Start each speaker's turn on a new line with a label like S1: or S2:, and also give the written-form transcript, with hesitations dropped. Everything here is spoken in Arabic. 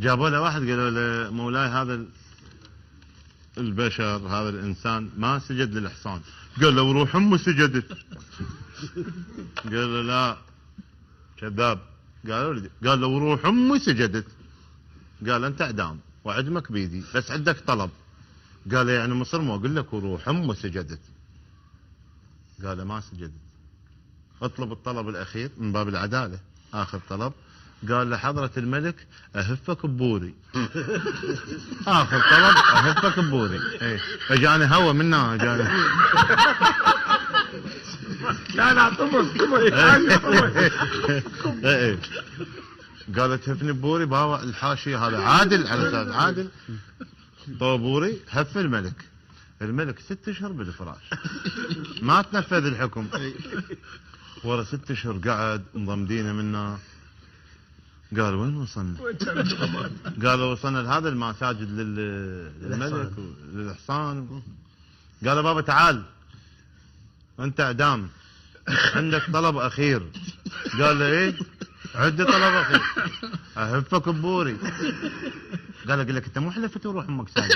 S1: جابوا له واحد قالوا له مولاي هذا البشر هذا الانسان ما سجد للحصان. قال له وروح امه سجدت. قال له لا كذاب. قال له وروح امي سجدت. قال انت اعدام وعدمك بيدي بس عندك طلب. قال له يعني مصر ما اقول لك وروح امه سجدت. قال له ما سجدت. اطلب الطلب الاخير من باب العداله. اخر طلب قال له حضرة الملك اهفك ببوري. اخر طلب اهفك ببوري. اجاني هوا منها اجاني.
S2: لا طمس
S1: قالت هفني ببوري باوع الحاشية هذا عادل على اساس عادل. طو بوري هف الملك. الملك 6 اشهر بالفراش ما تنفذ الحكم. ورا 6 اشهر قعد مضمدينه منا. قال وين وصلنا؟ قالوا وصلنا لهذا المساجد للملك وللحصان. قال بابا تعال انت اعدام عندك طلب اخير. قال له ايه؟ عندي طلب اخير اهفك ببوري. قال له اقول لك انت مو حلفت وروح امك ساجد.